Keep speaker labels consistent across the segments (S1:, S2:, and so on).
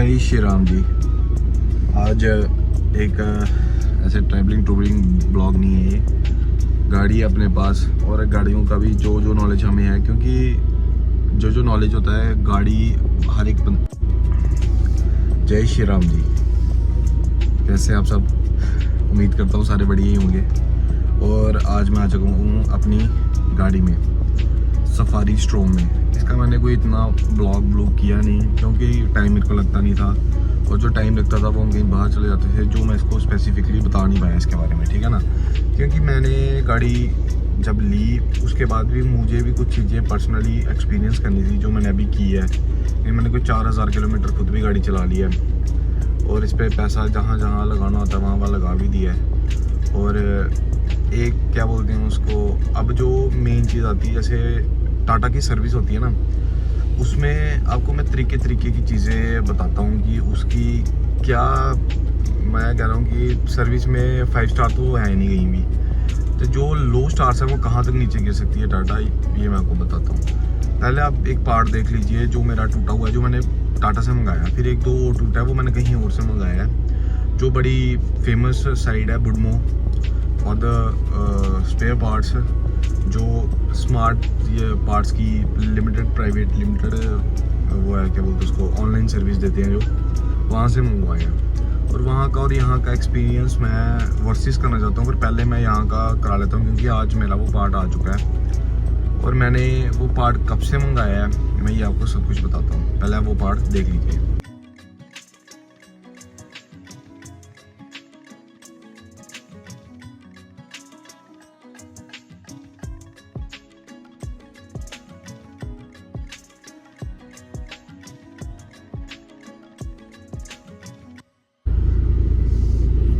S1: जय श्री राम जी। आज एक ऐसे ट्रैवलिंग टूरिंग ब्लॉग नहीं है, ये गाड़ी है अपने पास और गाड़ियों का भी जो नॉलेज हमें है, क्योंकि जो नॉलेज होता है गाड़ी हर एक जय श्री राम जी। कैसे आप सब? उम्मीद करता हूँ सारे बढ़िया ही होंगे। और आज मैं आ चुका हूँ अपनी गाड़ी में, सफारी स्ट्रॉम में। इसका मैंने कोई इतना ब्लॉग किया नहीं, क्योंकि टाइम मेरे को लगता नहीं था, और जो टाइम लगता था वो हम कहीं बाहर चले जाते थे, जो मैं इसको स्पेसिफिकली बता नहीं पाया इसके बारे में, ठीक है ना। क्योंकि मैंने गाड़ी जब ली उसके बाद भी मुझे भी कुछ चीज़ें पर्सनली एक्सपीरियंस करनी थी, जो मैंने अभी की है। मैंने कोई 4000 किलोमीटर खुद भी गाड़ी चला ली है, और इस पर पैसा जहाँ जहाँ लगाना होता है वहाँ वहाँ लगा भी दिया है। और एक क्या बोलते हैं उसको, अब जो मेन चीज़ आती है, जैसे टाटा की सर्विस होती है ना, उसमें आपको मैं तरीके की चीज़ें बताता हूँ कि उसकी क्या, मैं कह रहा हूँ कि सर्विस में 5 स्टार तो है नहीं कहीं भी, तो जो लो स्टार्स है वो कहाँ तक नीचे गिर सकती है टाटा, ये मैं आपको बताता हूँ। पहले आप एक पार्ट देख लीजिए जो मेरा टूटा हुआ है, जो मैंने टाटा से मंगाया। फिर एक दो और टूटा है, वो मैंने कहीं और से मंगाया है। जो बड़ी फेमस साइड है बुडमो और द स्पेयर पार्ट्स, जो स्मार्ट ये पार्ट्स की प्राइवेट लिमिटेड वो है, क्या बोलते हैं उसको, ऑनलाइन सर्विस देते हैं, जो वहाँ से मंगवाए हैं। और वहाँ का और यहाँ का एक्सपीरियंस मैं वर्सेस करना चाहता हूँ, पर पहले मैं यहाँ का करा लेता हूँ, क्योंकि आज मेरा वो पार्ट आ चुका है और मैंने वो पार्ट कब से मंगाया है मैं ये आपको सब कुछ बताता हूँ। पहले आप वो पार्ट देख लीजिए।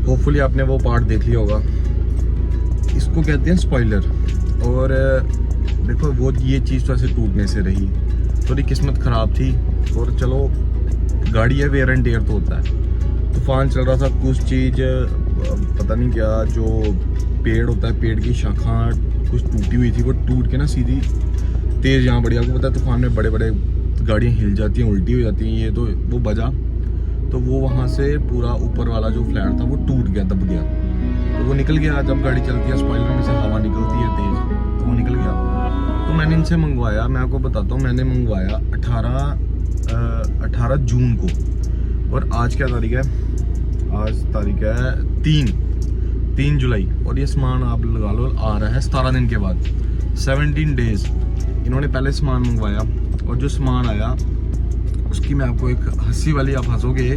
S1: होपफुली आपने वो पार्ट देख लिया होगा। इसको कहते हैं स्पॉइलर। और देखो वो ये चीज़ तो ऐसे टूटने से रही, थोड़ी किस्मत ख़राब थी। और चलो गाड़ी है, वेयर एंड टेयर तो होता है। तूफान चल रहा था, कुछ चीज़ पता नहीं क्या, जो पेड़ होता है, पेड़ की शाखा कुछ टूटी हुई थी, वो टूट के ना सीधी तेज़ यहाँ बढ़ी। आपको पता है तूफान में बड़े बड़े गाड़ियाँ हिल जाती हैं, उल्टी हो जाती हैं। ये तो वो बजा तो वो वहाँ से पूरा ऊपर वाला जो फ्लैट था वो टूट गया, दब गया, तो वो निकल गया। जब गाड़ी चलती है स्पॉइलर में से हवा निकलती है तेज़, तो वो निकल गया। तो मैंने इनसे मंगवाया, मैं आपको बताता हूँ, मैंने मंगवाया 18 जून को, और आज क्या तारीख है? आज तारीख है 3 जुलाई, और ये सामान आप लगा लो आ रहा है 17 दिन के बाद, 17 डेज। इन्होंने पहले सामान मंगवाया, और जो सामान आया उसकी मैं आपको एक हंसी वाली, आप हंसोगे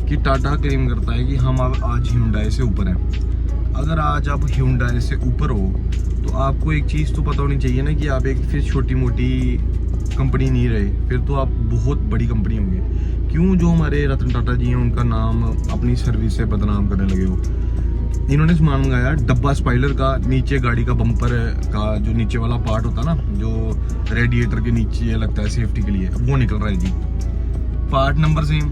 S1: कि टाटा क्लेम करता है कि हम अब आज Hyundai से ऊपर हैं। अगर आज आप Hyundai से ऊपर हो तो आपको एक चीज़ तो पता होनी चाहिए ना, कि आप एक फिर छोटी मोटी कंपनी नहीं रहे, फिर तो आप बहुत बड़ी कंपनी होंगे। क्यों जो हमारे रतन टाटा जी हैं उनका नाम अपनी सर्विस से बदनाम करने लगे हो। इन्होंने सामान मंगाया डब्बा स्पॉइलर का, नीचे गाड़ी का बम्पर का जो नीचे वाला पार्ट होता है ना, जो रेडिएटर के नीचे लगता है सेफ्टी के लिए, वो निकल रहा है जी। पार्ट नंबर सेम,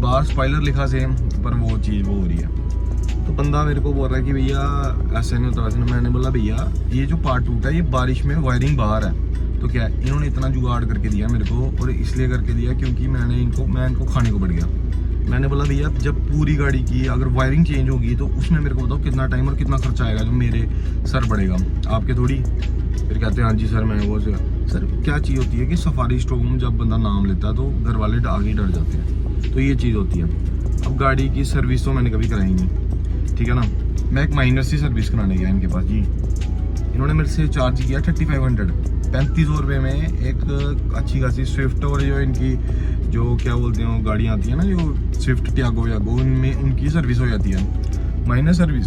S1: बाहर स्पॉइलर लिखा सेम, पर वो चीज़ वो हो रही है। तो बंदा मेरे को बोल रहा है कि भैया ऐसे नहीं होता, वैसे नहीं। मैंने बोला भैया ये जो पार्ट टूटा है ये बारिश में वायरिंग बाहर है, तो क्या है, इन्होंने इतना जुगाड़ करके दिया मेरे को, और इसलिए करके दिया क्योंकि मैं इनको खाने को पड़ गया। मैंने बोला भैया जब पूरी गाड़ी की अगर वायरिंग चेंज होगी तो उसमें मेरे को बताओ कितना टाइम और कितना खर्चा आएगा, जो मेरे सर पड़ेगा, आपके थोड़ी। फिर कहते हैं हाँ जी सर, मैं वो सर क्या चीज़ होती है कि सफारी स्टॉर्म जब बंदा नाम लेता है तो घर वाले आगे डर जाते हैं, तो ये चीज़ होती है। अब गाड़ी की सर्विस तो मैंने कभी कराई नहीं, ठीक है ना। मैं एक माइनर सी सर्विस कराने गया इनके पास जी। इन्होंने मेरे से चार्ज किया 3500, 3500 रुपये में एक अच्छी खासी स्विफ्ट, और जो इनकी जो क्या बोलते हैं गाड़ियाँ आती है ना, जो स्विफ्ट टियागो व्यागो, उनमें उनकी सर्विस हो जाती है माइनर सर्विस।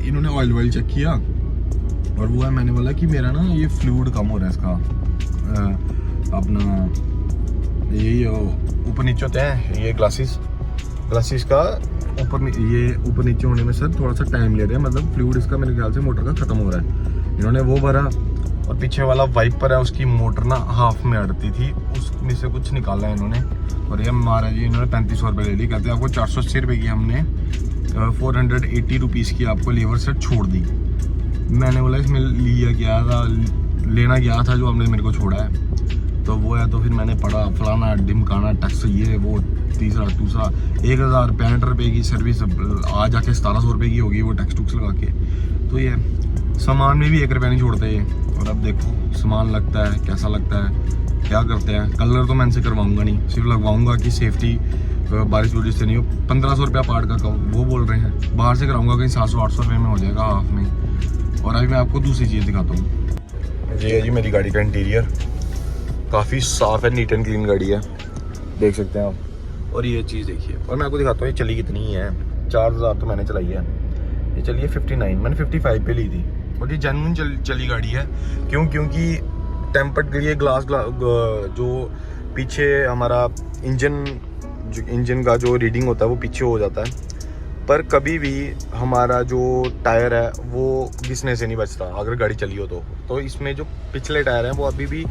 S1: इन्होंने ऑयल चेक किया और वो है, मैंने बोला कि मेरा ना ये फ्लूइड कम हो रहा है इसका, अपना ये ऊपर नीचे होते हैं ये ग्लासेस का ऊपर नीचे होने में सर थोड़ा सा टाइम ले रहा है, मतलब फ्लूइड इसका मेरे ख्याल से मोटर का ख़त्म हो रहा है। इन्होंने वो भरा, और पीछे वाला वाइपर है उसकी मोटर ना हाफ में अड़ती थी, उसमें से कुछ निकाला है इन्होंने, और ये हमारा जी इन्होंने 3500 रुपये ले ली। कहते हैं आपको 480 रुपये की हमने 480 रुपीज़ की आपको लेबर सेट छोड़ दी। मैंने बोला इसमें लिया गया था, लेना गया था जो आपने मेरे को छोड़ा है। तो वो है, तो फिर मैंने पढ़ा फलाना ढिमकाना टैक्स ये वो तीसरा दूसरा 1065 रुपये की सर्विस आ जाके 1700 रुपये की होगी वो टैक्स टुक्स लगा के। तो ये सामान में भी 1 रुपया नहीं छोड़ते ये। और अब देखो सामान लगता है, कैसा लगता है, क्या करते हैं। कलर तो मैं इनसे करवाऊंगा नहीं, सिर्फ लगवाऊंगा कि सेफ्टी बारिश वारिश से नहीं हो। 1500 रुपया पार्ट का वो बोल रहे हैं, बाहर से कराऊंगा कहीं 700-800 रुपये में हो जाएगा हाफ में। और अभी मैं आपको दूसरी चीज़ दिखाता हूँ। ये है जी मेरी गाड़ी का इंटीरियर, काफ़ी साफ़ है, नीट एंड क्लीन गाड़ी है, देख सकते हैं आप। और ये चीज़ देखिए, और मैं आपको दिखाता हूँ ये चली कितनी है। 4000 तो मैंने चलाई है, ये चली है 59, मैंने 55 पे ली थी। और ये जेन्युइन चली गाड़ी है। क्योंकि टेम्पर्ड के लिए ग्लास जो पीछे हमारा इंजन का जो रीडिंग होता है वो पीछे हो जाता है, पर कभी भी हमारा जो टायर है वो घिसने से नहीं बचता अगर गाड़ी चली हो तो इसमें जो पिछले टायर हैं वो अभी भी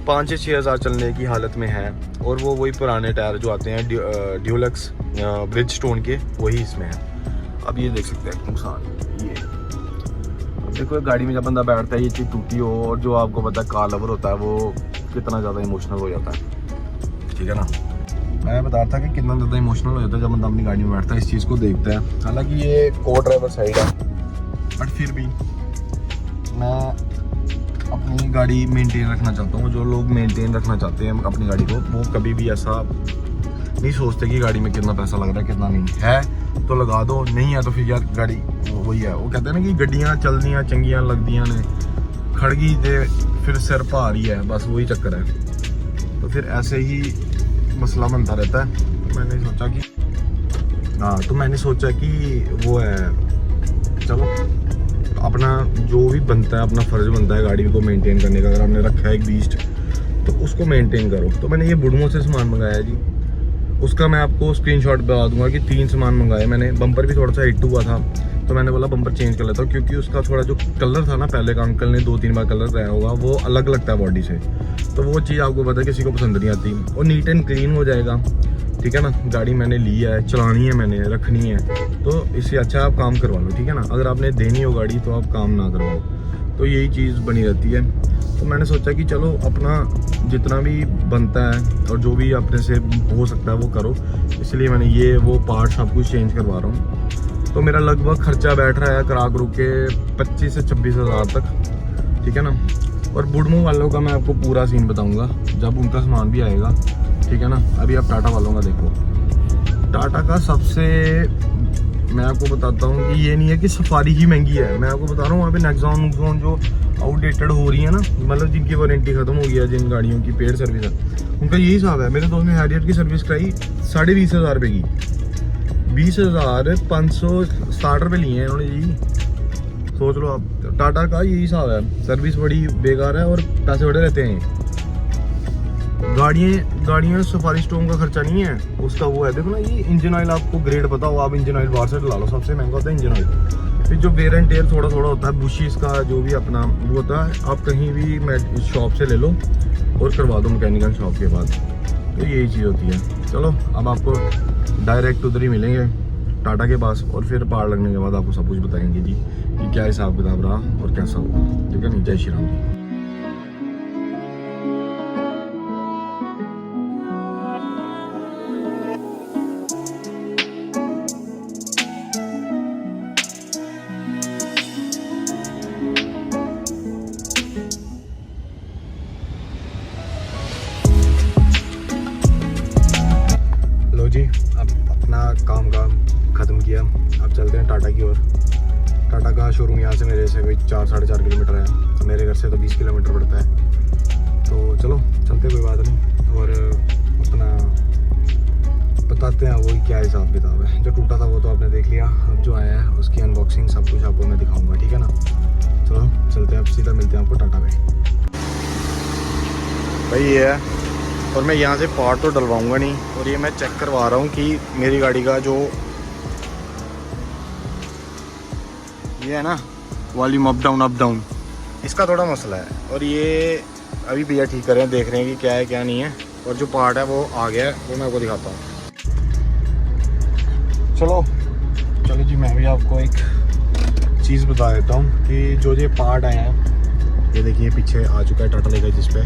S1: 5 से 6 हज़ार चलने की हालत में है। और वो वही पुराने टायर जो आते हैं ड्यूलक्स ब्रिज स्टोन के, वही इसमें है। अब ये देख सकते हैं नुकसान। ये अब देखो गाड़ी में जब बंदा बैठता है ये चीज़ टूटी हो, और जो आपको पता है कार लवर होता है वो कितना ज़्यादा इमोशनल हो जाता है, ठीक है ना। मैं बता रहा था कि कितना ज़्यादा इमोशनल हो जाता है जब बंदा अपनी गाड़ी में बैठता है, इस चीज़ को देखता है। हालांकि ये को ड्राइवर साइड है, बट फिर भी मैं अपनी गाड़ी मेंटेन रखना चाहता हूँ। जो लोग मेंटेन रखना चाहते हैं अपनी गाड़ी को, वो कभी भी ऐसा नहीं सोचते कि गाड़ी में कितना पैसा लग रहा है कितना नहीं है, तो लगा दो, नहीं है तो फिर यार गाड़ी वही है। वो कहते हैं ना कि गड्डियाँ चलदियाँ चंगियाँ लगदियाँ ने, खड़गी दे फिर सिर भारी है, बस वही चक्कर है। तो फिर ऐसे ही मसला बनता रहता है। तो मैंने सोचा कि वो है, चलो अपना जो भी बनता है, अपना फ़र्ज़ बनता है गाड़ी को मेंटेन करने का। अगर आपने रखा है एक बीस्ट तो उसको मेंटेन करो। तो मैंने ये बुढ़मो से सामान मंगाया जी, उसका मैं आपको स्क्रीनशॉट बता दूंगा कि 3 सामान मंगाए मैंने। बम्पर भी थोड़ा सा हिट हुआ था, तो मैंने बोला बम्पर चेंज कर लेता हूँ, क्योंकि उसका थोड़ा जो कलर था ना, पहले का अंकल ने 2-3 बार कलर कराया होगा, वो अलग लगता है बॉडी से। तो वो चीज़ आपको पता है किसी को पसंद नहीं आती। और नीट एंड क्लीन हो जाएगा, ठीक है ना। गाड़ी मैंने ली है, चलानी है, मैंने रखनी है, तो इससे अच्छा आप काम करवा लो, ठीक है ना। अगर आपने देनी हो गाड़ी तो आप काम ना करवाओ, तो यही चीज़ बनी रहती है। तो मैंने सोचा कि चलो अपना जितना भी बनता है और जो भी अपने से हो सकता है वो करो, इसलिए मैंने ये वो पार्ट सब कुछ चेंज करवा रहा हूँ। तो मेरा लगभग खर्चा बैठ रहा है करा करू के 25 से 26 हज़ार तक, ठीक है ना। और बुढ़मू वालों का मैं आपको पूरा सीन बताऊंगा जब उनका सामान भी आएगा, ठीक है ना। अभी आप टाटा वालों का देखो, टाटा का सबसे मैं आपको बताता हूँ कि ये नहीं है कि सफारी ही महंगी है। मैं आपको बता रहा हूँ वहाँ पे नेक्सॉन जो आउटडेटेड हो रही है ना, मतलब जिनकी वारंटी खत्म हो गई है, जिन गाड़ियों की पेड सर्विस है, उनका यही हिसाब है। मेरे दोस्त ने हैरियर की सर्विस कराई 20,500 रुपये की, 20,560 रुपये लिए हैं उन्होंने जी। सोच लो आप, टाटा का यही हिसाब है, सर्विस बड़ी बेकार है और पैसे बड़े रहते हैं। गाड़ियाँ सफारी स्टोन का खर्चा नहीं है, उसका वो है। देखो ना, ये इंजन ऑयल आपको ग्रेड पता हो, आप इंजन ऑयल बाहर से डला लो, सबसे महंगा होता है इंजन ऑयल। फिर जो वेयर एंड टेयर थोड़ा होता है, बुशीज का जो भी अपना वो होता है, आप कहीं भी शॉप से ले लो और करवा दो मैकेनिकल शॉप के बाद, तो यही चीज़ होती है। चलो अब आपको डायरेक्ट उधर ही मिलेंगे टाटा के पास, और फिर पार लगने के बाद आपको सब कुछ बताएंगे जी कि क्या हिसाब किताब रहा और कैसा हुआ, ठीक है। जय श्री राम जी। जी अब अपना काम ख़त्म किया, अब चलते हैं टाटा की ओर। टाटा का शोरूम यहाँ से मेरे से कोई 4-4.5 किलोमीटर है, तो मेरे घर से तो 20 किलोमीटर पड़ता है। तो चलो चलते, कोई बात नहीं, और अपना बताते हैं वो क्या हिसाब किताब है। जो टूटा था वो तो आपने देख लिया, अब जो आया है उसकी अनबॉक्सिंग सब कुछ आपको मैं दिखाऊँगा, ठीक है ना। चलो चलते हैं, अब सीधा मिलते हैं आपको टाटा में। भाई ये है, और मैं यहाँ से पार्ट तो डलवाऊंगा नहीं, और ये मैं चेक करवा रहा हूँ कि मेरी गाड़ी का जो ये है ना वॉल्यूम अप डाउन, इसका थोड़ा मसला है। और ये अभी भैया ठीक कर रहे हैं, देख रहे हैं कि क्या है क्या नहीं है। और जो पार्ट है वो आ गया है, वो मैं आपको दिखाता हूँ। चलो जी, मैं भी आपको एक चीज़ बता देता हूँ कि जो ये पार्ट आए हैं, ये देखिए पीछे आ चुका है टाटा लेगा जिस पे,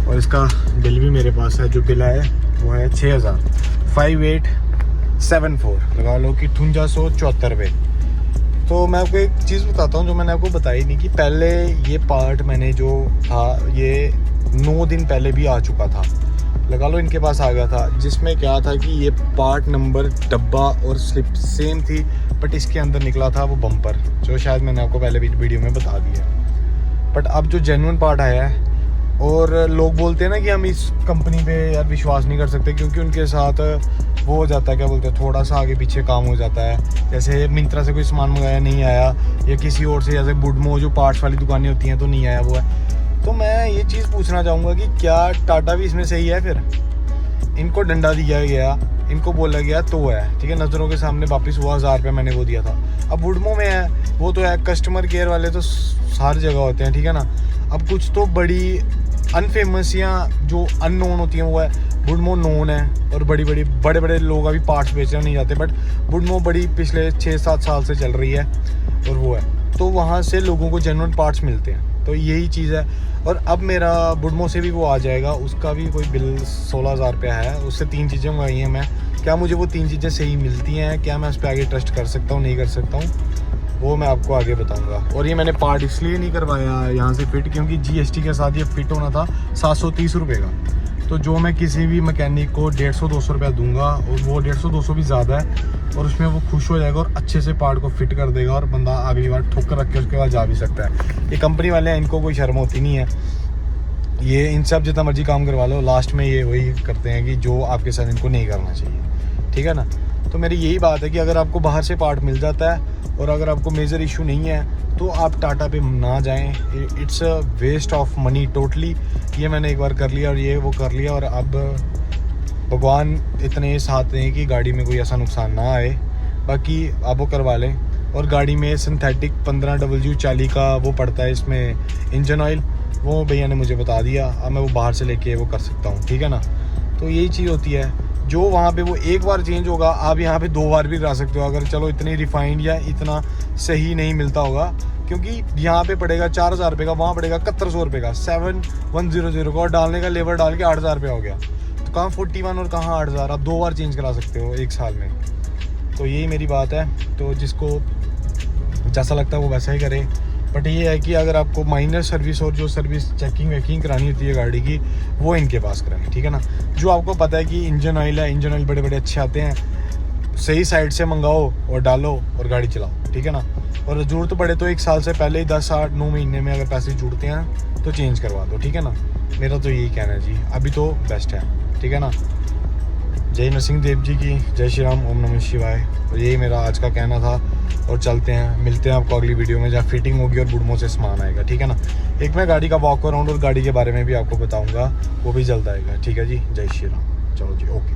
S2: और इसका बिल भी मेरे पास है। जो बिल है वो है 6,5874, लगा लो कि 5874 रुपये। तो मैं आपको एक चीज़ बताता हूँ जो मैंने आपको बताई नहीं, कि पहले ये पार्ट मैंने जो था ये 9 दिन पहले भी आ चुका था, लगा लो इनके पास आ गया था, जिसमें क्या था कि ये पार्ट नंबर, डब्बा और स्लिप सेम थी, बट इसके अंदर निकला था वो बम्पर, जो शायद मैंने आपको पहले वीडियो में बता दिया। बट अब जो जेन्युइन पार्ट आया है, और लोग बोलते हैं ना कि हम इस कंपनी पे यार विश्वास नहीं कर सकते, क्योंकि उनके साथ वो हो जाता है, क्या बोलते हैं, थोड़ा सा आगे पीछे काम हो जाता है। जैसे मिंत्रा से कोई सामान मंगाया नहीं आया, या किसी और से, जैसे बुडमो जो पार्ट्स वाली दुकानें होती हैं तो नहीं आया वो है। तो मैं ये चीज़ पूछना चाहूँगा कि क्या टाटा भी इसमें सही है? फिर इनको डंडा दिया गया, इनको बोला गया तो है, ठीक है, नज़रों के सामने वापस हुआ, 1000 रुपये मैंने वो दिया था। अब बुडमो में है वो तो है, कस्टमर केयर वाले तो हर जगह होते हैं, ठीक है ना। अब कुछ तो बड़ी अनफेमस या जो अननोन होती हैं वो है, बुडमो नोन है, और बड़े बड़े लोग अभी पार्ट्स बेचने नहीं जाते, बट बुडमो बड़ी पिछले 6-7 साल से चल रही है, और वो है, तो वहाँ से लोगों को जेन्युइन पार्ट्स मिलते हैं। तो यही चीज़ है। और अब मेरा बुडमो से भी वो आ जाएगा, उसका भी कोई बिल 16,000 रुपया है, उससे 3 चीज़ें मंगाई हैं मैं। क्या मुझे वो 3 चीज़ें सही मिलती हैं? क्या मैं उस पर आगे ट्रस्ट कर सकता हूँ, नहीं कर सकता हूँ, वो मैं आपको आगे बताऊंगा। और ये मैंने पार्ट इसलिए नहीं करवाया यहाँ से फिट, क्योंकि GST के साथ ये फिट होना था 730 रुपये का। तो जो मैं किसी भी मैकेनिक को 150-200 रुपया दूंगा, और वो 150-200 भी ज़्यादा है, और उसमें वो खुश हो जाएगा और अच्छे से पार्ट को फिट कर देगा, और बंदा अगली बार ठोक कर रख के उसके बाद जा भी सकता है। ये कंपनी वाले हैं, इनको कोई शर्म होती नहीं है, ये इनसे आप जितना मर्जी काम करवा लो, लास्ट में ये वही करते हैं कि जो आपके साथ इनको नहीं करना चाहिए, ठीक है ना। तो मेरी यही बात है कि अगर आपको बाहर से पार्ट मिल जाता है, और अगर आपको मेजर इशू नहीं है, तो आप टाटा पे ना जाएं। It's a waste of money totally. ये मैंने एक बार कर लिया, और ये वो कर लिया, और अब भगवान इतने साथ दें कि गाड़ी में कोई ऐसा नुकसान ना आए। बाकी आप वो करवा लें। और गाड़ी में सिंथेटिक 15W40 का वो पड़ता है इसमें इंजन ऑयल, वो भैया ने मुझे बता दिया, अब मैं वो बाहर से लेके वो कर सकता हूँ, ठीक है ना। तो यही चीज़ होती है, जो वहाँ पे वो एक बार चेंज होगा, आप यहाँ पे 2 बार भी करा सकते हो, अगर चलो इतनी रिफाइंड या इतना सही नहीं मिलता होगा, क्योंकि यहाँ पे पड़ेगा 4,000 रुपये का, वहाँ पड़ेगा 7100 रुपये का, 7100 का, और डालने का लेबर डाल के 8,000 रुपया हो गया। तो कहाँ 41 और कहाँ 8,000, आप 2 बार चेंज करा सकते हो 1 साल में। तो यही मेरी बात है। तो जिसको जैसा लगता है वो वैसा ही करे, बट ये है कि अगर आपको माइनर सर्विस और जो सर्विस चेकिंग वेकिंग करानी होती है गाड़ी की, वो इनके पास कराएं, ठीक है ना। जो आपको पता है कि इंजन ऑयल है, इंजन ऑयल बड़े अच्छे आते हैं, सही साइड से मंगाओ और डालो और गाड़ी चलाओ, ठीक है ना। और ज़रूरत पड़े तो 1 साल से पहले ही 10-8-9 महीने में अगर पैसे जुड़ते हैं तो चेंज करवा दो, ठीक है ना। मेरा तो यही कहना है जी, अभी तो बेस्ट है, ठीक है ना। जय नरसिंह देव जी की जय श्री राम, ओम नमः शिवाय। और यही मेरा आज का कहना था, और चलते हैं, मिलते हैं आपको अगली वीडियो में जहाँ फिटिंग होगी और बुडमो से सामान आएगा, ठीक है ना। एक मैं गाड़ी का वॉक अराउंड और गाड़ी के बारे में भी आपको बताऊंगा, वो भी जल्द आएगा, ठीक है जी। जय श्री राम, चलो जी, ओके।